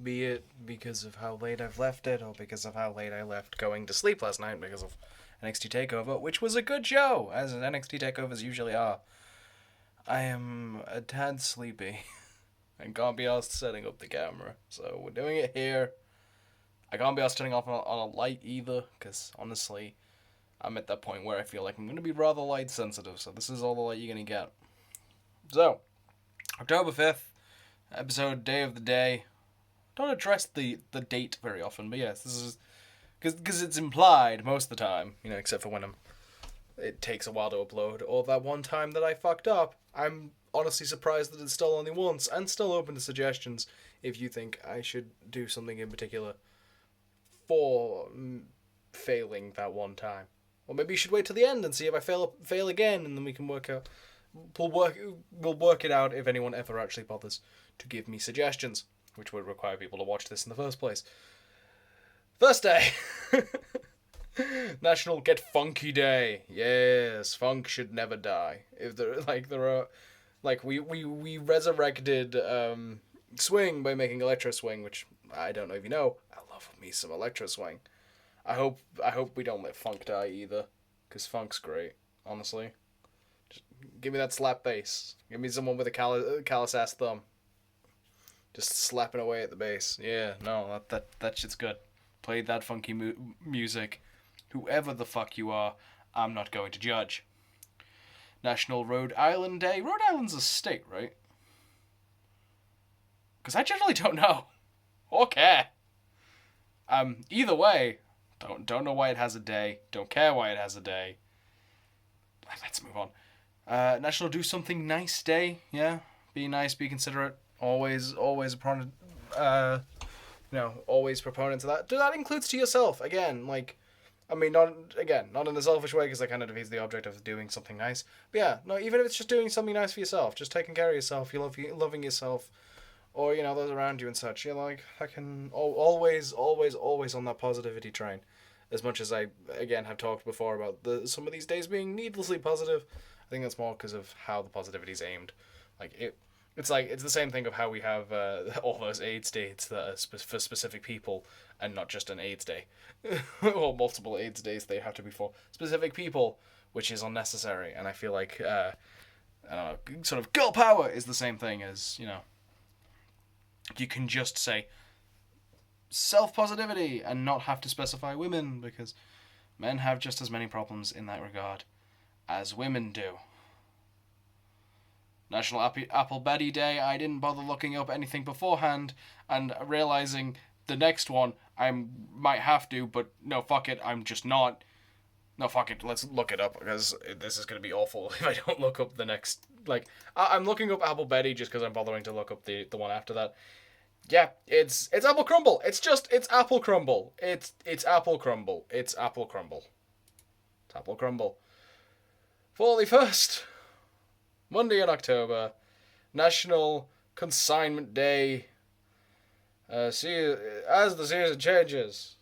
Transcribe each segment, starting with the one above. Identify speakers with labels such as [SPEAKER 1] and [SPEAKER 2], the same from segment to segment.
[SPEAKER 1] be it because of how late I've left it, or because of how late I left going to sleep last night because of NXT TakeOver, which was a good show, as NXT TakeOvers usually are. I am a tad sleepy and can't be asked setting up the camera, so we're doing it here. I can't be asked turning off on a light either, because honestly, I'm at that point where I feel like I'm going to be rather light sensitive, so this is all the light you're going to get. So, October 5th, episode Day of the Day. Don't address the date very often, but yes, this is because it's implied most of the time, except for when it takes a while to upload, or that one time that I fucked up. I'm honestly surprised that it's still only once, and still open to suggestions if you think I should do something in particular for failing that one time. Or maybe you should wait till the end and see if I fail again, and then we can work out. We'll work it out if anyone ever actually bothers to give me suggestions, which would require people to watch this in the first place. First day. National Get Funky Day. Yes, funk should never die. If we resurrected swing by making electro swing, which I don't know if you know. I love me some electro swing. I hope we don't let funk die either, because funk's great, honestly. Just give me that slap bass. Give me someone with a callous ass thumb. Just slapping away at the bass. Yeah, no, that shit's good. Play that funky music. Whoever the fuck you are, I'm not going to judge. National Rhode Island Day. Rhode Island's a state, right? Because I generally don't know. Or care. Either way, don't know why it has a day. Don't care why it has a day. Let's move on. National Do Something Nice Day. Yeah, be nice, be considerate. Always a proponent. Always proponent of that. That includes to yourself again. Not in a selfish way, because that kind of defeats the object of doing something nice. But yeah, no, even if it's just doing something nice for yourself, just taking care of yourself, loving yourself, or those around you and such. I can always on that positivity train. As much as I again have talked before about some of these days being needlessly positive, I think that's more because of how the positivity is aimed. It's the same thing of how we have all those AIDS days that are for specific people and not just an AIDS day. Or multiple AIDS days they have to be for specific people, which is unnecessary. And I feel like, I don't know, sort of girl power is the same thing as, you can just say self-positivity and not have to specify women, because men have just as many problems in that regard as women do. National Apple Betty Day. I didn't bother looking up anything beforehand, and realizing the next one I might have to, but no, fuck it, I'm just not. No, fuck it, let's look it up, because this is going to be awful if I don't look up the next. I'm looking up Apple Betty just because I'm bothering to look up the one after that. Yeah, it's Apple Crumble. It's Apple Crumble. It's Apple Crumble. It's Apple Crumble. It's Apple Crumble. 41st. Monday in October, National Consignment Day. As the season changes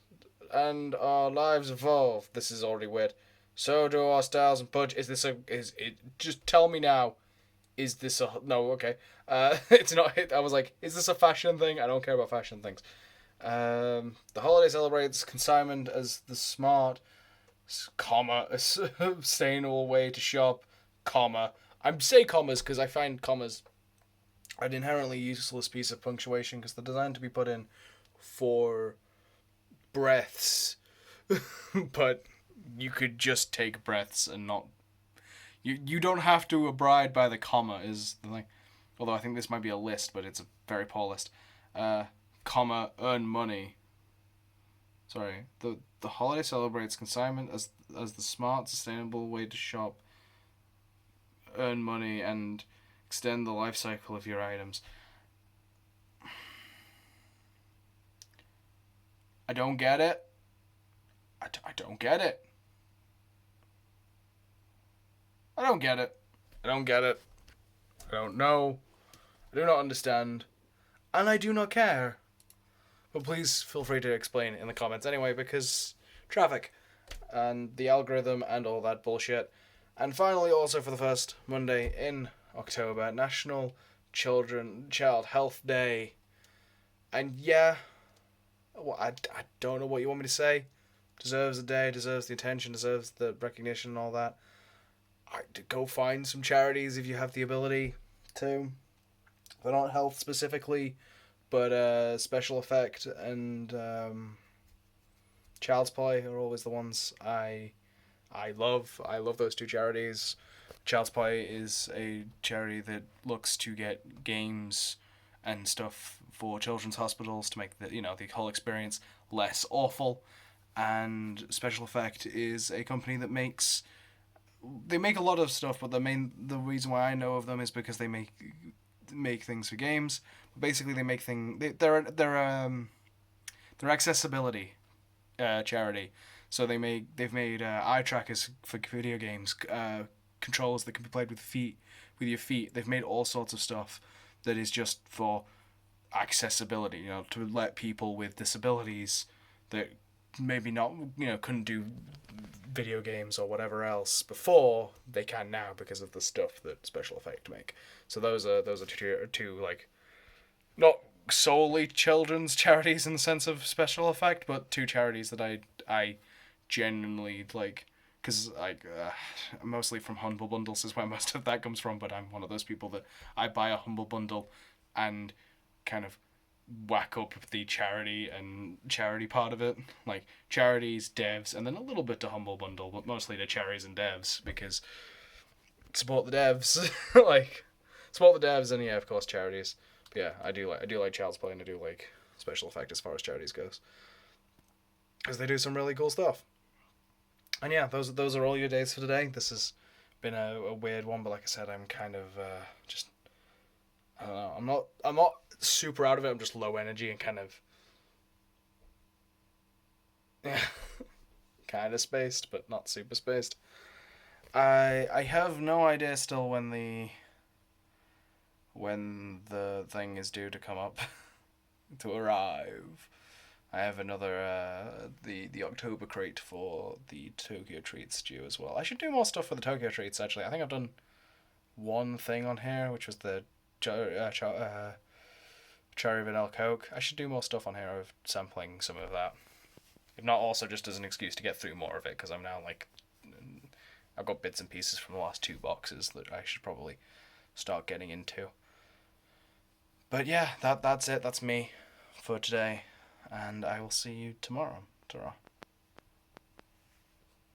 [SPEAKER 1] and our lives evolve, this is already weird. So do our styles and punch. Just tell me now. Is this a no? Okay. It's not. I was like, is this a fashion thing? I don't care about fashion things. The holiday celebrates consignment as the smart, a sustainable way to shop, I say commas because I find commas an inherently useless piece of punctuation, because they're designed to be put in for breaths. But you could just take breaths and not. You don't have to abide by the comma, is the thing. Although I think this might be a list, but it's a very poor list. Comma, earn money. Sorry. The holiday celebrates consignment as the smart, sustainable way to shop, earn money, and extend the life cycle of your items. I don't get it. I don't get it. I don't get it. I don't get it. I don't know. I do not understand. And I do not care. But please feel free to explain in the comments anyway, because traffic and the algorithm and all that bullshit. And finally, also for the first Monday in October, National Child Health Day. And yeah, well, I don't know what you want me to say. Deserves a day, deserves the attention, deserves the recognition and all that. Go find some charities if you have the ability to. They're not health specifically, but special effect and Child's Play are always the ones I love. I love those two charities. Child's Play is a charity that looks to get games and stuff for children's hospitals to make the whole experience less awful. And Special Effect is a company that they make a lot of stuff, but the reason why I know of them is because they make things for games. Basically, they make they're accessibility charity. So they've made eye trackers for video games, controllers that can be played with your feet. They've made all sorts of stuff that is just for accessibility. To let people with disabilities that maybe not couldn't do video games or whatever else before, they can now because of the stuff that Special Effect make. So those are two like not solely children's charities in the sense of Special Effect, but two charities that I genuinely like, because mostly from Humble Bundles is where most of that comes from. But I'm one of those people that I buy a Humble Bundle and kind of whack up the charity part of it, like charities, devs, and then a little bit to Humble Bundle, but mostly to charities and devs, because support the devs, like support the devs, and yeah, of course charities. But yeah, I do like Child's Play, and I do like Special Effect as far as charities goes, because they do some really cool stuff. And yeah, those are all your days for today. This has been a weird one, but like I said, I'm kind of just I don't know. I'm not super out of it. I'm just low energy and kind of yeah, kind of spaced, but not super spaced. I have no idea still when the thing is due to come up to arrive. I have another the October crate for the Tokyo treats due as well. I should do more stuff for the Tokyo treats actually. I think I've done one thing on here, which was the cherry vanilla Coke. I should do more stuff on here of sampling some of that. If not, also just as an excuse to get through more of it, because I'm now like I've got bits and pieces from the last two boxes that I should probably start getting into. But yeah, that's it. That's me for today, and I will see you tomorrow. Ta-ra.